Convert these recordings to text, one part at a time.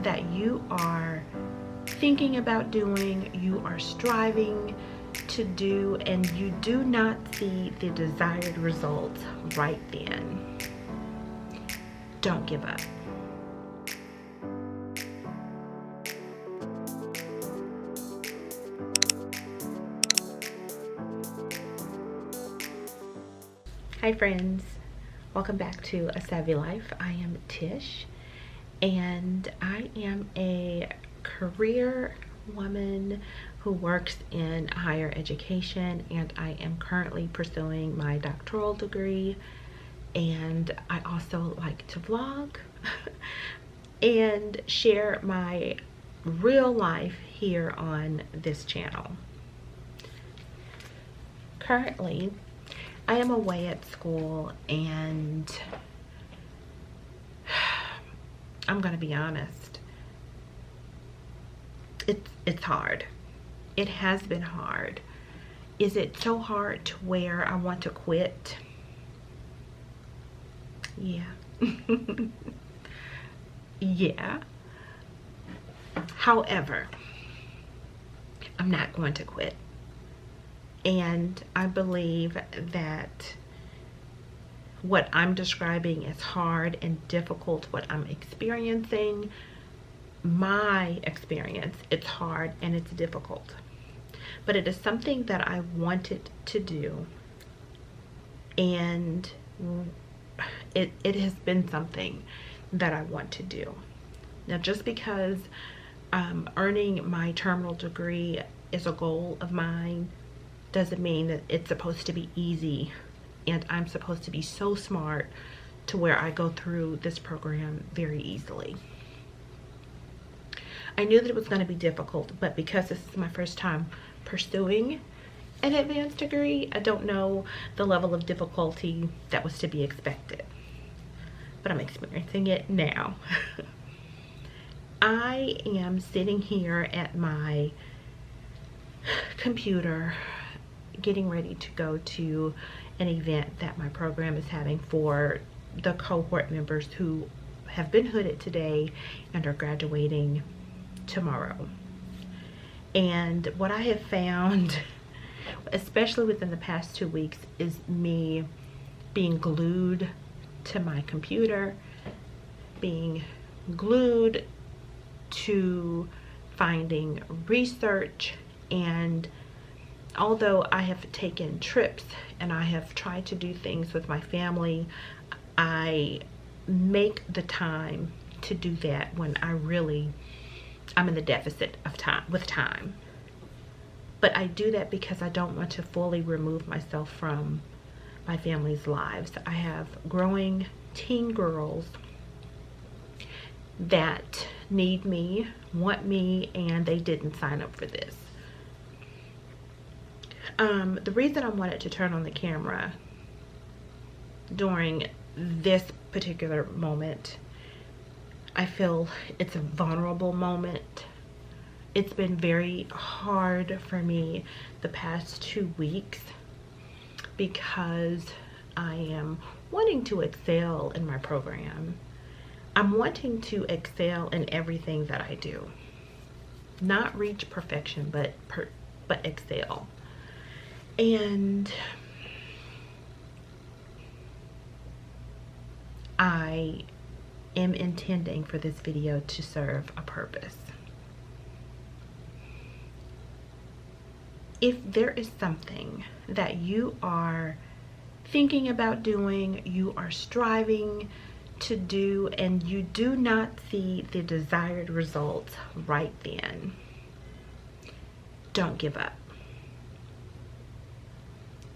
that you are thinking about doing, you are striving to do, and you do not see the desired results right then, don't give up. Hi friends, welcome back to A Savvy Life. I am Tish, and I am a career woman who works in higher education, and I am currently pursuing my doctoral degree, and I also like to vlog and share my real life here on this channel. Currently, I am away at school, and I'm gonna be honest, it's hard. It has been hard. Is it so hard to where I want to quit? Yeah. Yeah. However, I'm not going to quit. And I believe that what I'm describing as hard and difficult, what I'm experiencing, my experience, it's hard and it's difficult. But it is something that I wanted to do. And it has been something that I want to do. Now, just because earning my terminal degree is a goal of mine doesn't mean that it's supposed to be easy, and I'm supposed to be so smart to where I go through this program very easily. I knew that it was going to be difficult, but because this is my first time pursuing an advanced degree, I don't know the level of difficulty that was to be expected, but I'm experiencing it now. I am sitting here at my computer getting ready to go to an event that my program is having for the cohort members who have been hooded today and are graduating tomorrow. And what I have found, especially within the past 2 weeks, is me being glued to my computer, being glued to finding research. And although I have taken trips and I have tried to do things with my family, I make the time to do that when I'm in the deficit of time. But I do that because I don't want to fully remove myself from my family's lives. I have growing teen girls that need me, want me, and they didn't sign up for this. The reason I wanted to turn on the camera during this particular moment, I feel it's a vulnerable moment. It's been very hard for me the past 2 weeks because I am wanting to excel in my program. I'm wanting to excel in everything that I do. Not reach perfection, but excel. And I am intending for this video to serve a purpose. If there is something that you are thinking about doing, you are striving to do, and you do not see the desired results right then, don't give up.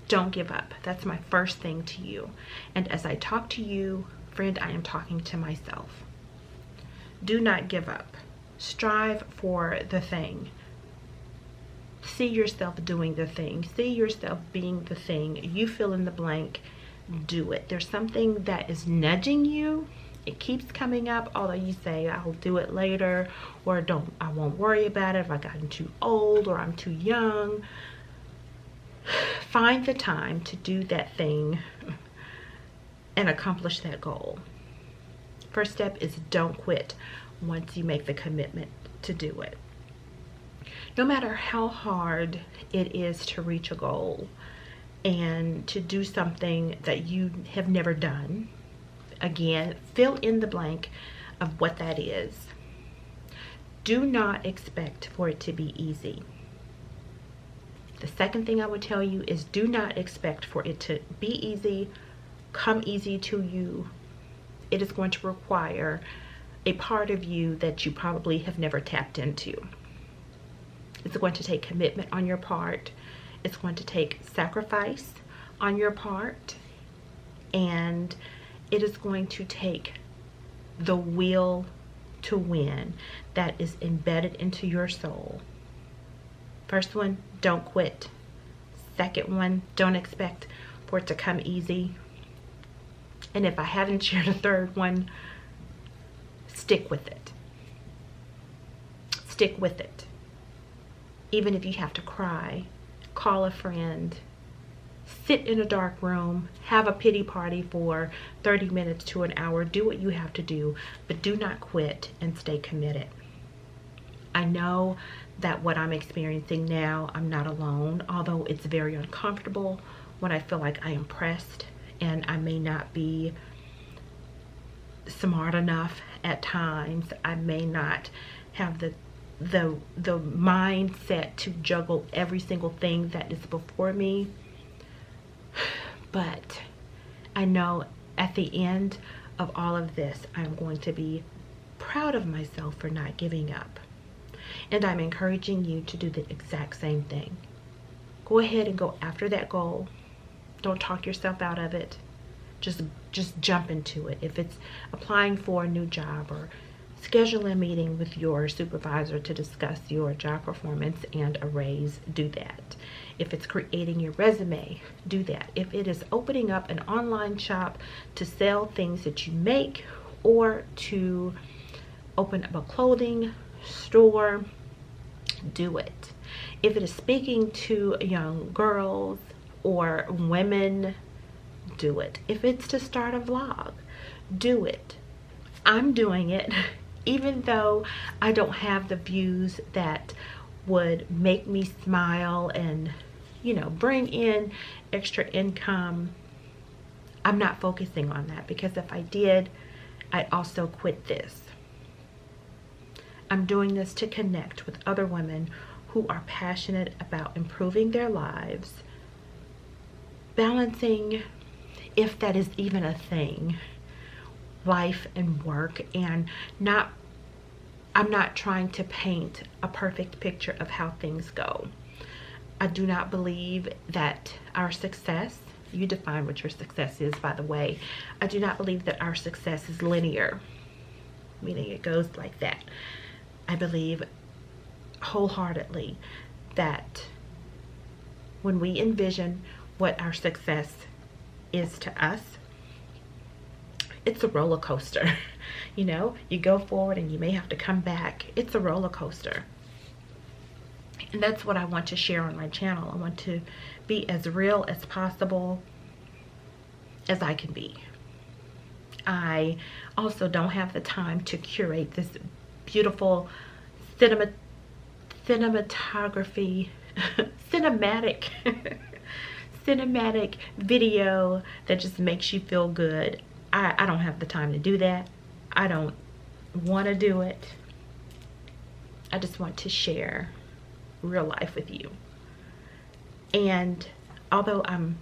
Don't give up. That's my first thing to you. And as I talk to you, friend, I am talking to myself. Do not give up. Strive for the thing. See yourself doing the thing. See yourself being the thing. You fill in the blank. Do it. There's something that is nudging you. It keeps coming up, although you say, I'll do it later, or I won't worry about it if I've gotten too old or I'm too young. Find the time to do that thing and accomplish that goal. First step is don't quit once you make the commitment to do it. No matter how hard it is to reach a goal and to do something that you have never done, again, fill in the blank of what that is. Do not expect for it to be easy. The second thing I would tell you is do not expect for it to be easy, come easy to you. It is going to require a part of you that you probably have never tapped into. It's going to take commitment on your part. It's going to take sacrifice on your part. And it is going to take the will to win that is embedded into your soul. First one, don't quit. Second one, don't expect for it to come easy. And if I haven't shared a third one, stick with it. Stick with it. Even if you have to cry, call a friend, sit in a dark room, have a pity party for 30 minutes to an hour, do what you have to do, but do not quit and stay committed. I know that what I'm experiencing now, I'm not alone, although it's very uncomfortable when I feel like I am pressed and I may not be smart enough at times. I may not have the mindset to juggle every single thing that is before me. But I know at the end of all of this, I'm going to be proud of myself for not giving up. And I'm encouraging you to do the exact same thing. Go ahead and go after that goal. Don't talk yourself out of it. Just jump into it. If it's applying for a new job, or schedule a meeting with your supervisor to discuss your job performance and a raise, do that. If it's creating your resume, do that. If it is opening up an online shop to sell things that you make, or to open up a clothing store, do it. If it is speaking to young girls or women, do it. If it's to start a vlog, do it. I'm doing it. Even though I don't have the views that would make me smile and, you know, bring in extra income, I'm not focusing on that, because if I did, I'd also quit this. I'm doing this to connect with other women who are passionate about improving their lives, balancing, if that is even a thing, life and work, and I'm not trying to paint a perfect picture of how things go. I do not believe that our success, you define what your success is, by the way, I do not believe that our success is linear, meaning it goes like that. I believe wholeheartedly that when we envision what our success is to us, it's a roller coaster. You know, you go forward and you may have to come back. It's a roller coaster. And that's what I want to share on my channel. I want to be as real as possible as I can be. I also don't have the time to curate this beautiful cinematography, cinematic video that just makes you feel good. I don't have the time to do that. I don't want to do it. I just want to share real life with you. And although I'm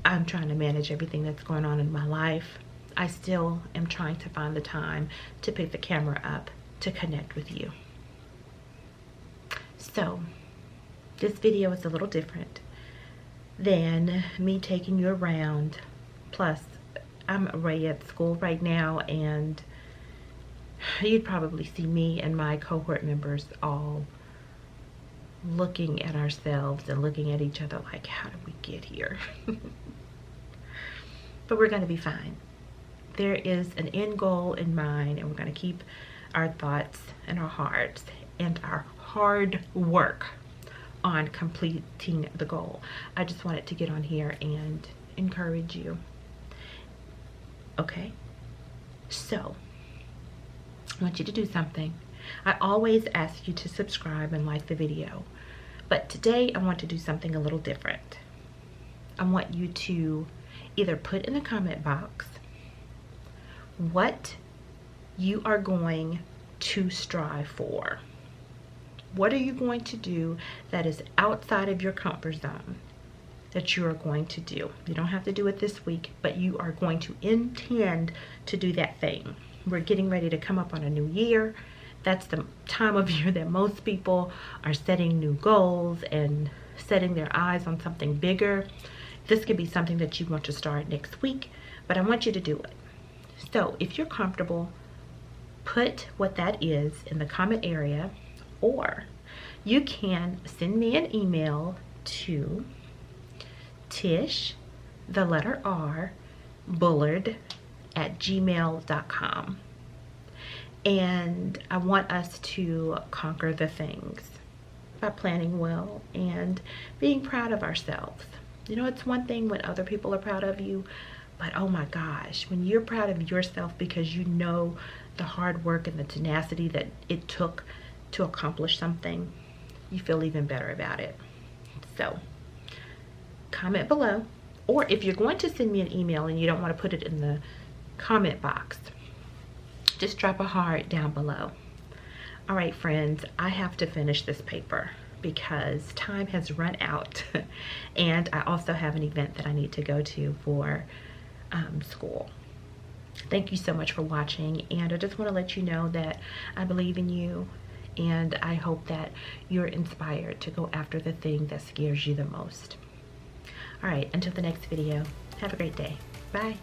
I'm trying to manage everything that's going on in my life, I still am trying to find the time to pick the camera up to connect with you. So this video is a little different than me taking you around. Plus, I'm away at school right now, and you'd probably see me and my cohort members all looking at ourselves and looking at each other like, how did we get here? But we're going to be fine. There is an end goal in mind, and we're going to keep our thoughts and our hearts and our hard work on completing the goal. I just wanted to get on here and encourage you. Okay? So I want you to do something. I always ask you to subscribe and like the video, but today I want to do something a little different. I want you to either put in the comment box what you are going to strive for. What are you going to do that is outside of your comfort zone that you are going to do? You don't have to do it this week, but you are going to intend to do that thing. We're getting ready to come up on a new year. That's the time of year that most people are setting new goals and setting their eyes on something bigger. This could be something that you want to start next week, but I want you to do it. So if you're comfortable, put what that is in the comment area, or you can send me an email to Tish, the letter R, Bullard @gmail.com. And I want us to conquer the things by planning well and being proud of ourselves. You know, it's one thing when other people are proud of you, but oh my gosh, when you're proud of yourself because you know the hard work and the tenacity that it took to accomplish something, you feel even better about it. So comment below, or if you're going to send me an email and you don't want to put it in the comment box, just drop a heart down below. All right, friends, I have to finish this paper because time has run out and I also have an event that I need to go to for school. Thank you so much for watching, and I just want to let you know that I believe in you, and I hope that you're inspired to go after the thing that scares you the most. All right, until the next video, have a great day. Bye.